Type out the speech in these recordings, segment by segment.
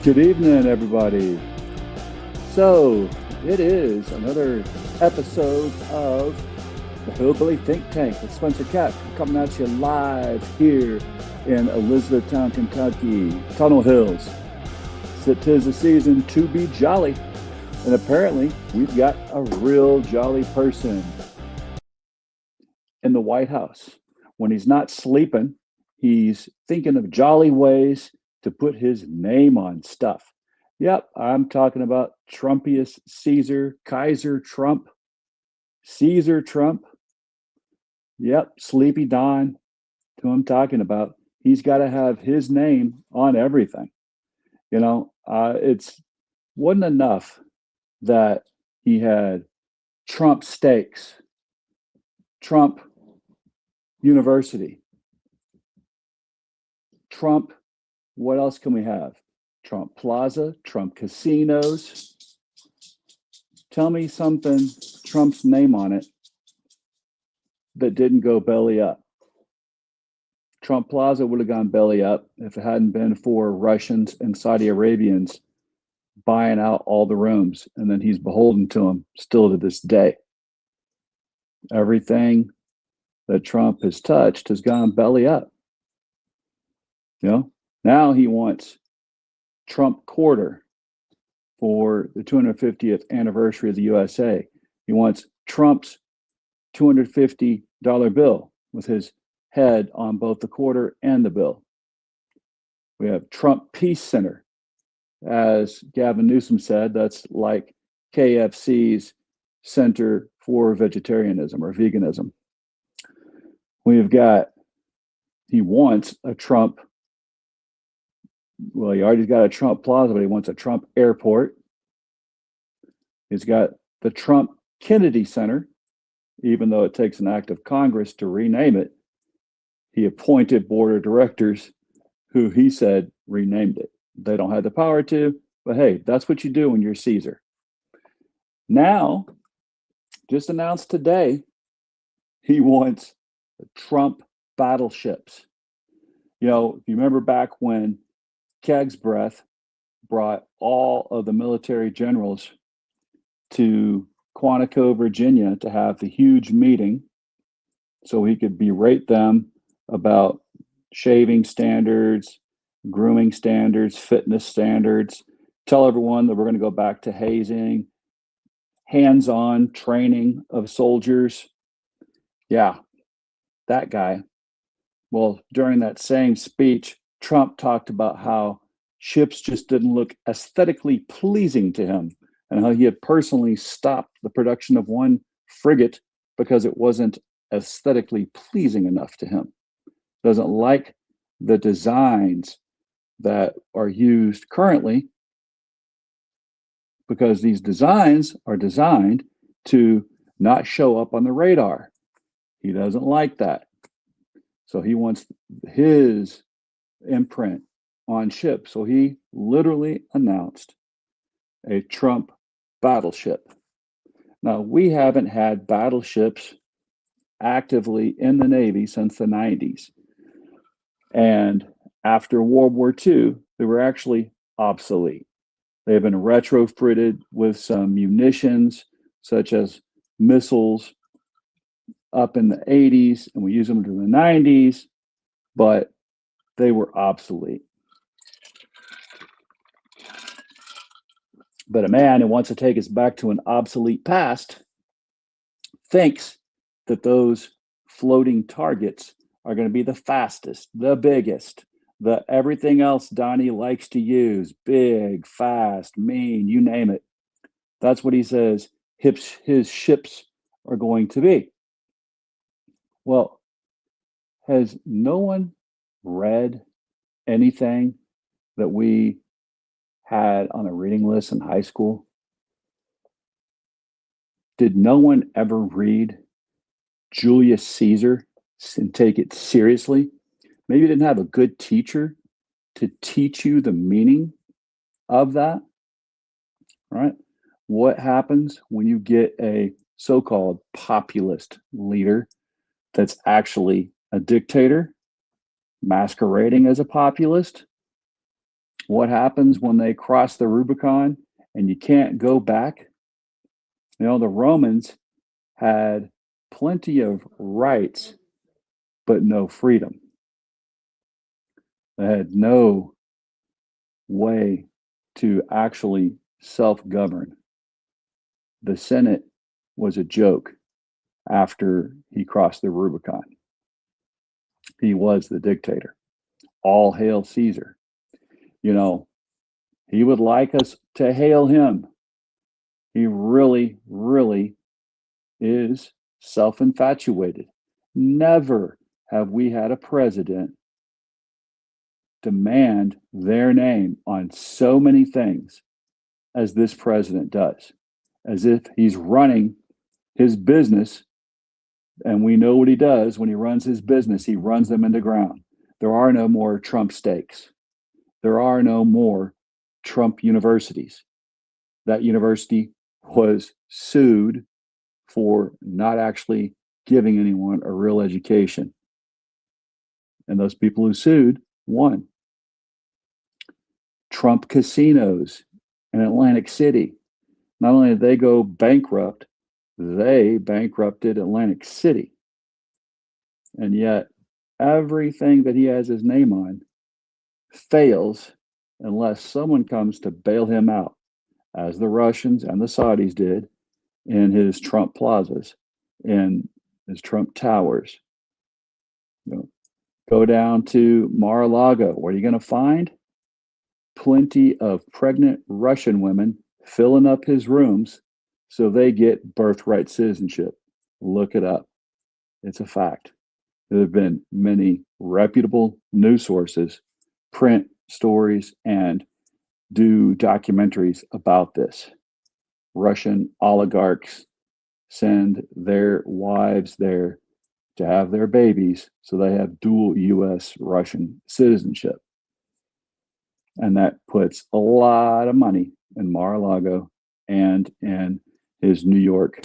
Good evening, everybody. So, it is another episode of the Hillbilly Think Tank with Spencer Cat coming at you live here in Elizabethtown, Kentucky, Tunnel Hills. So 'tis the season to be jolly, and apparently we've got a real jolly person in the White House. When he's not sleeping, he's thinking of jolly ways to put his name on stuff. Yep, I'm talking about Trumpious Caesar, Kaiser Trump, Caesar Trump. Yep, Sleepy Don, who I'm talking about. He's got to have his name on everything. It's wasn't enough that he had Trump Steaks, Trump University, Trump. What else can we have? Trump Plaza, Trump casinos. Tell me something, Trump's name on it, that didn't go belly up. Trump Plaza would have gone belly up if it hadn't been for Russians and Saudi Arabians buying out all the rooms. And then he's beholden to them still to this day. Everything that Trump has touched has gone belly up. Now he wants Trump quarter for the 250th anniversary of the USA. He wants Trump's $250 bill with his head on both the quarter and the bill. We have Trump Peace Center. As Gavin Newsom said, that's like KFC's Center for Vegetarianism or Veganism. He wants a Trump. Well, he already got a Trump Plaza, but he wants a Trump airport. He's got the Trump Kennedy Center, even though it takes an act of Congress to rename it. He appointed board of directors who he said renamed it. They don't have the power to, but hey, that's what you do when you're Caesar. Now, just announced today, he wants Trump battleships. If you remember back when Keg's Breath brought all of the military generals to Quantico, Virginia to have the huge meeting so he could berate them about shaving standards, grooming standards, fitness standards, tell everyone that we're going to go back to hazing, hands-on training of soldiers. Yeah, that guy. Well, during that same speech, Trump talked about how ships just didn't look aesthetically pleasing to him and how he had personally stopped the production of one frigate because it wasn't aesthetically pleasing enough to him. Doesn't like the designs that are used currently because these designs are designed to not show up on the radar. He doesn't like that. So he wants his imprint on ships. So he literally announced a Trump battleship. Now, we haven't had battleships actively in the Navy since the 90s. And after World War II, they were actually obsolete. They have been retrofitted with some munitions, such as missiles, up in the 80s, and we use them in the 90s, but they were obsolete. But a man who wants to take us back to an obsolete past thinks that those floating targets are going to be the fastest, the biggest, the everything else Donnie likes to use, big, fast, mean, you name it. That's what he says his ships are going to be. Well, has no one read anything that we had on a reading list in high school? Did no one ever read Julius Caesar and take it seriously? Maybe you didn't have a good teacher to teach you the meaning of that, right? What happens when you get a so-called populist leader that's actually a dictator masquerading as a populist? what happens when they cross the Rubicon and you can't go back? You know, the Romans had plenty of rights, but no freedom. They had no way to actually self-govern. The Senate was a joke after he crossed the Rubicon. He was the dictator. All hail Caesar. You know, he would like us to hail him. He really, really is self-infatuated. Never have we had a president demand their name on so many things as this president does, as if he's running his business. And we know what he does when he runs his business. He runs them into ground. There are no more Trump steaks. There are no more Trump universities. That university was sued for not actually giving anyone a real education. And those people who sued won. Trump casinos in Atlantic City. Not only did they go bankrupt, they bankrupted Atlantic City. And yet, everything that he has his name on fails unless someone comes to bail him out, as the Russians and the Saudis did in his Trump plazas, in his Trump towers. You know, go down to Mar-a-Lago. What are you going to find? Plenty of pregnant Russian women filling up his rooms so they get birthright citizenship. Look it up. It's a fact. There have been many reputable news sources print stories and do documentaries about this. Russian oligarchs send their wives there to have their babies so they have dual US Russian citizenship. And that puts a lot of money in Mar-a-Lago and in his New York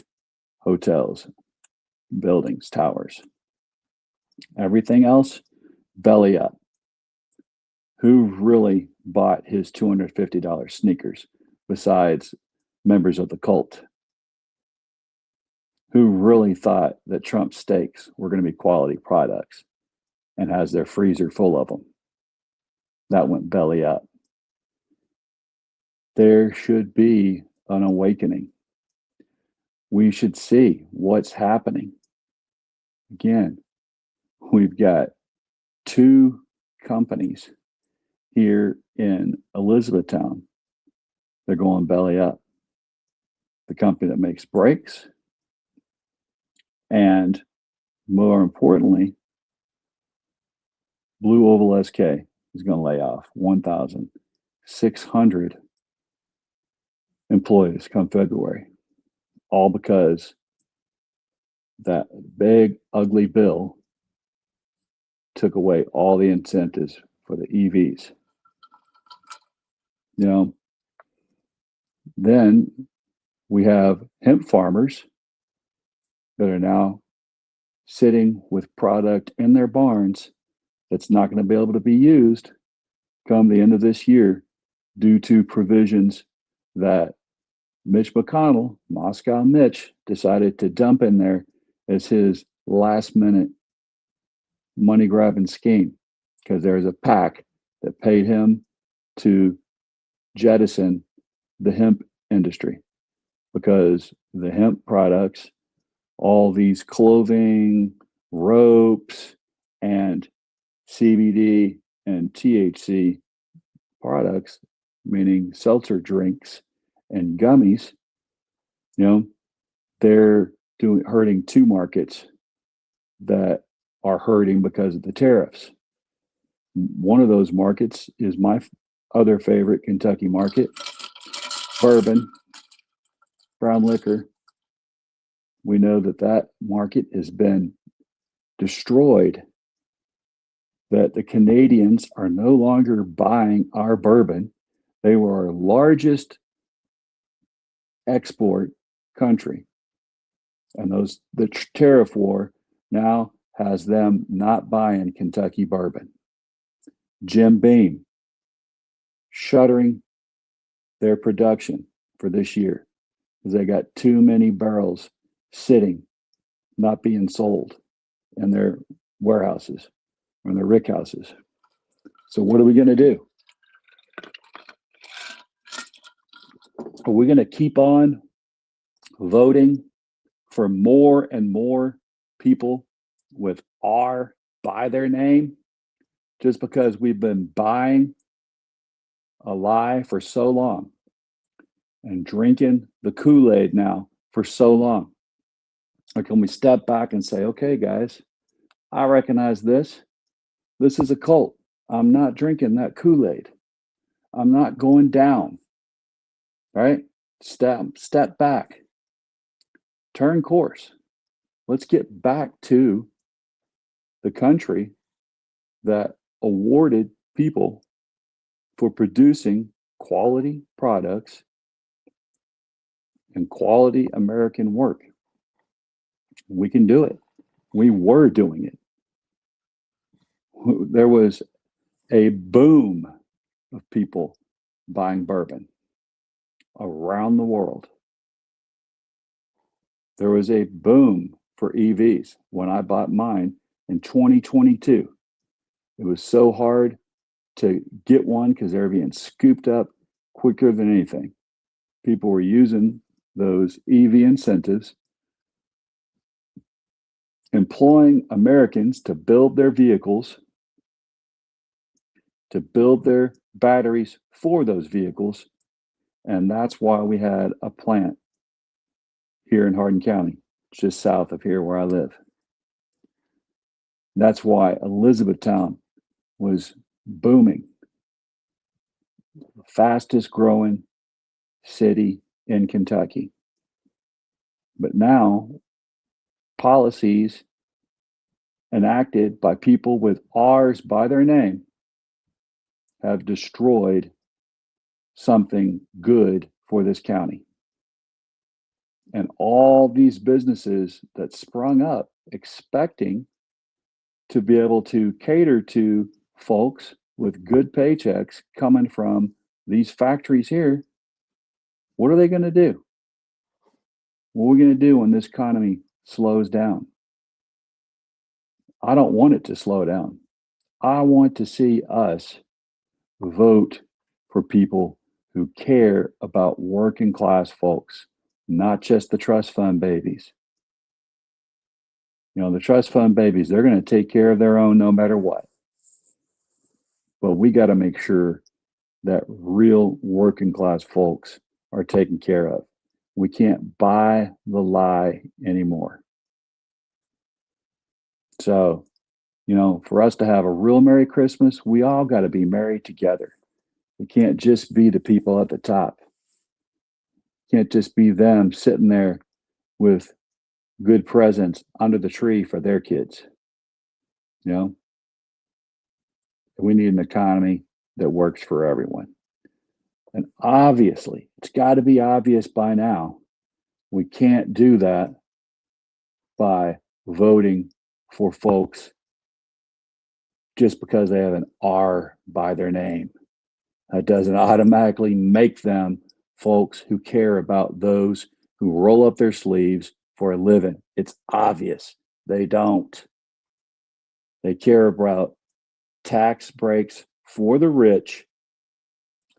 hotels, buildings, towers. Everything else, belly up. Who really bought his $250 sneakers besides members of the cult? Who really thought that Trump steaks were going to be quality products and has their freezer full of them? That went belly up. There should be an awakening. We should see what's happening. Again, we've got two companies here in Elizabethtown. They're going belly up. The company that makes brakes, and more importantly, Blue Oval SK is going to lay off 1,600 employees come February, all because that big, ugly bill took away all the incentives for the EVs. You know, then we have hemp farmers that are now sitting with product in their barns that's not going to be able to be used come the end of this year due to provisions that Mitch McConnell, Moscow Mitch, decided to dump in there as his last minute money grabbing scheme, because there's a PAC that paid him to jettison the hemp industry, because the hemp products, all these clothing, ropes, and CBD and THC products, meaning seltzer drinks and gummies, you know, they're hurting two markets that are hurting because of the tariffs. One of those markets is my other favorite Kentucky market, bourbon, brown liquor. We know that that market has been destroyed, that the Canadians are no longer buying our bourbon. They were our largest export country. And the tariff war now has them not buying Kentucky bourbon. Jim Beam shuttering their production for this year because they got too many barrels sitting, not being sold in their warehouses or in their rick houses. So what are we going to do? Are we going to keep on voting for more and more people with R by their name just because we've been buying a lie for so long and drinking the Kool-Aid now for so long? Or can we step back and say, okay, guys, I recognize this. This is a cult. I'm not drinking that Kool-Aid. I'm not going down. Right? Step back. Turn course. Let's get back to the country that awarded people for producing quality products and quality American work. We can do it. We were doing it. There was a boom of people buying bourbon around the world. There was a boom for EVs when I bought mine in 2022. It was so hard to get one because they were being scooped up quicker than anything. People were using those EV incentives, employing Americans to build their vehicles, to build their batteries for those vehicles. And that's why we had a plant here in Hardin County, just south of here where I live. That's why Elizabethtown was booming. The fastest growing city in Kentucky. But now, policies enacted by people with R's by their name have destroyed something good for this county. And all these businesses that sprung up expecting to be able to cater to folks with good paychecks coming from these factories here, what are they going to do? What are we going to do when this economy slows down? I don't want it to slow down. I want to see us vote for people who care about working class folks, not just the trust fund babies. You know, the trust fund babies, they're going to take care of their own no matter what. But we got to make sure that real working class folks are taken care of. We can't buy the lie anymore. So, you know, for us to have a real Merry Christmas, we all got to be merry together. It can't just be the people at the top. It can't just be them sitting there with good presents under the tree for their kids. You know, we need an economy that works for everyone. And obviously, it's got to be obvious by now, we can't do that by voting for folks just because they have an R by their name. That doesn't automatically make them folks who care about those who roll up their sleeves for a living. It's obvious they don't. They care about tax breaks for the rich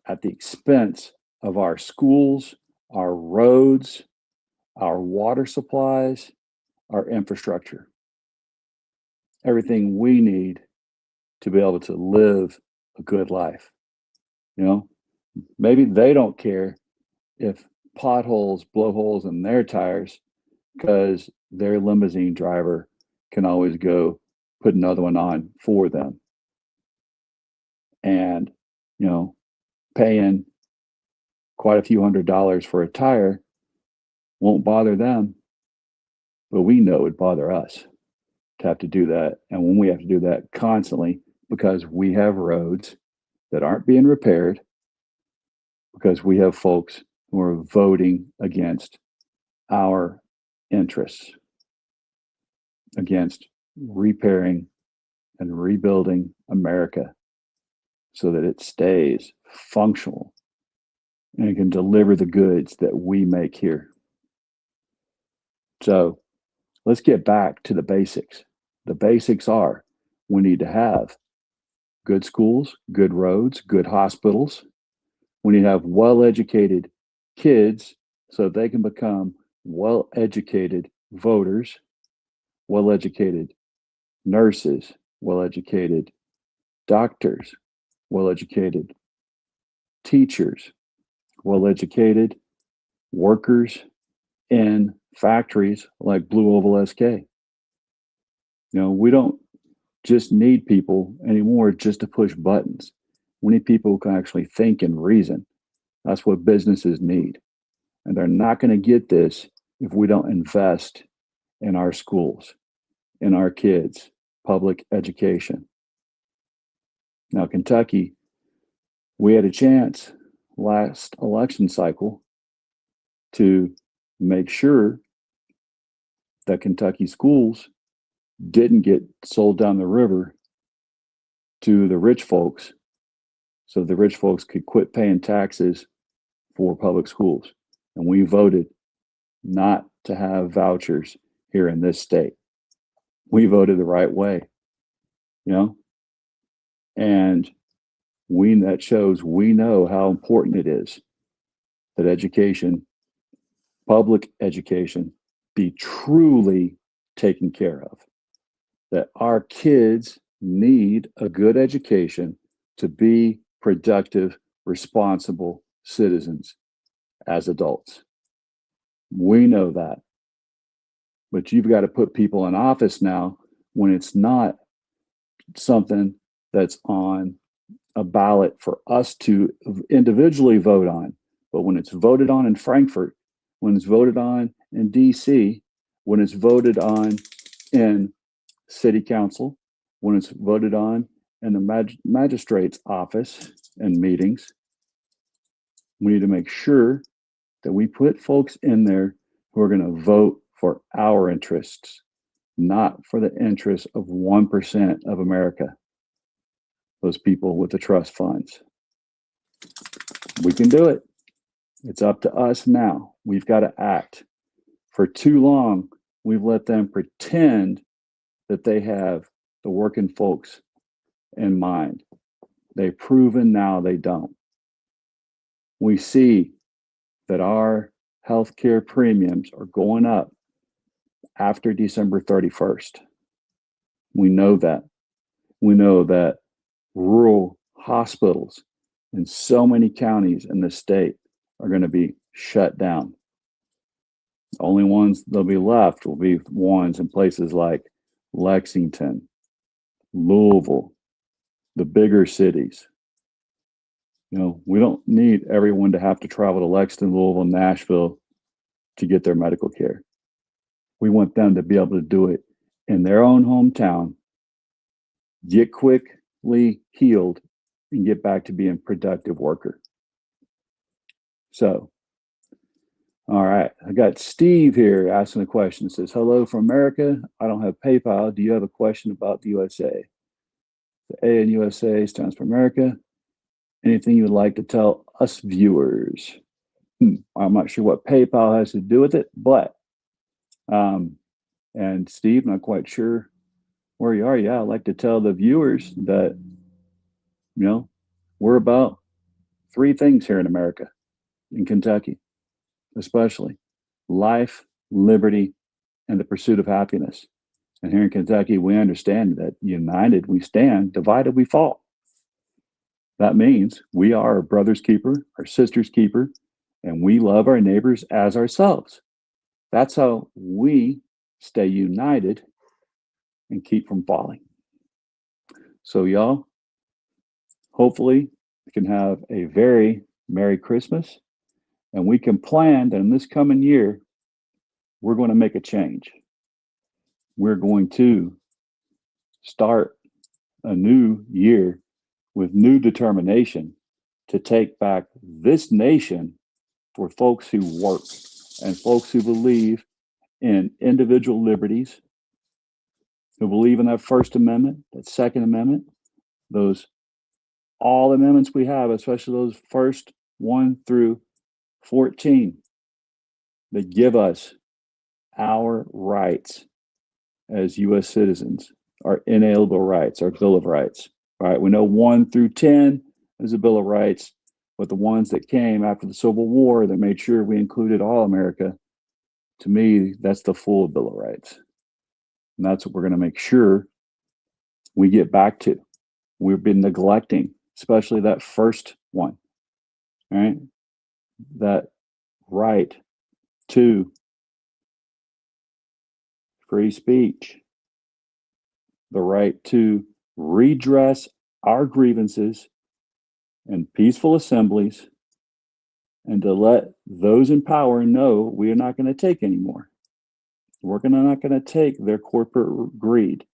at the expense of our schools, our roads, our water supplies, our infrastructure. Everything we need to be able to live a good life. You know, maybe they don't care if potholes blow holes in their tires because their limousine driver can always go put another one on for them. And, you know, paying quite a few $100s for a tire won't bother them, but we know it would bother us to have to do that. And when we have to do that constantly because we have roads that aren't being repaired, because we have folks who are voting against our interests, against repairing and rebuilding America so that it stays functional, and it can deliver the goods that we make here. So let's get back to the basics. The basics are we need to have good schools, good roads, good hospitals. We need to have well-educated kids so they can become well-educated voters, well-educated nurses, well-educated doctors, well-educated teachers, well-educated workers in factories like Blue Oval SK. We don't just need people anymore just to push buttons. We need people who can actually think and reason. That's what businesses need. And they're not going to get this if we don't invest in our schools, in our kids, public education. Now, Kentucky, we had a chance last election cycle to make sure that Kentucky schools didn't get sold down the river to the rich folks so the rich folks could quit paying taxes for public schools. And we voted not to have vouchers here in this state. We voted the right way, and that shows we know how important it is that education, public education, be truly taken care of. That our kids need a good education to be productive, responsible citizens as adults. We know that. But you've got to put people in office now when it's not something that's on a ballot for us to individually vote on, but when it's voted on in Frankfurt, when it's voted on in DC, when it's voted on in city council, when it's voted on in the magistrate's office and meetings, we need to make sure that we put folks in there who are going to vote for our interests, not for the interests of 1% of America, those people with the trust funds. We can do it. It's up to us now. We've got to act. For too long, we've let them pretend that they have the working folks in mind. They've proven now they don't. We see that our healthcare premiums are going up after December 31st. We know that. We know that rural hospitals in so many counties in the state are going to be shut down. The only ones that'll be left will be ones in places like Lexington, Louisville, the bigger cities. We don't need everyone to have to travel to Lexington, Louisville, Nashville to get their medical care. We want them to be able to do it in their own hometown, get quickly healed, and get back to being a productive worker. So, all right, I got Steve here asking a question. It says, hello from America. I don't have PayPal. Do you have a question about the USA? The A in USA stands for America. Anything you would like to tell us viewers? I'm not sure what PayPal has to do with it, but, and Steve, not quite sure where you are. Yeah, I'd like to tell the viewers that, we're about three things here in America, in Kentucky, especially life, liberty, and the pursuit of happiness. And here in Kentucky, we understand that united we stand, divided we fall. That means we are our brother's keeper, our sister's keeper, and we love our neighbors as ourselves. That's how we stay united and keep from falling. So y'all, hopefully we can have a very Merry Christmas, and we can plan that in this coming year, we're going to make a change. We're going to start a new year with new determination to take back this nation for folks who work and folks who believe in individual liberties, who believe in that First Amendment, that Second Amendment, those all the amendments we have, especially those first 1 through 14, that give us our rights as U.S. citizens, our inalienable rights, our Bill of Rights. All right, we know 1 through 10 is a Bill of Rights, but the ones that came after the Civil War that made sure we included all America, to me, that's the full Bill of Rights. And that's what we're going to make sure we get back to. We've been neglecting, especially that first one, right? That right to free speech, the right to redress our grievances in peaceful assemblies, and to let those in power know we are not going to take anymore. We're not going to take their corporate greed.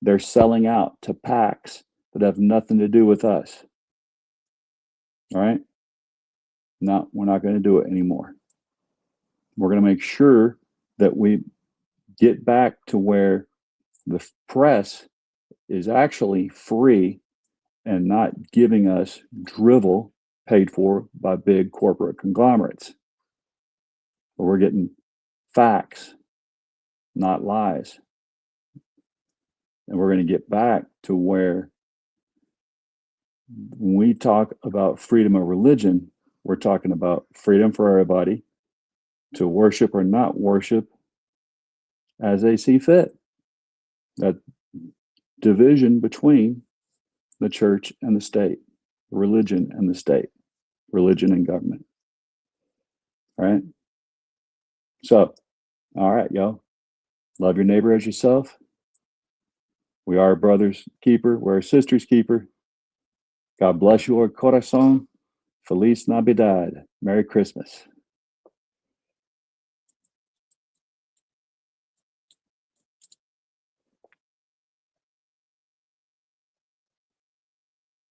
They're selling out to PACs that have nothing to do with us. All right? No, we're not going to do it anymore. We're going to make sure that we get back to where the press is actually free and not giving us drivel paid for by big corporate conglomerates. But we're getting facts, not lies. And we're going to get back to where when we talk about freedom of religion, we're talking about freedom for everybody to worship or not worship as they see fit. That division between the church and the state, religion and the state, religion and government. All right? So, all right, y'all. Love your neighbor as yourself. We are a brother's keeper. We're a sister's keeper. God bless your corazón. Feliz Navidad. Merry Christmas.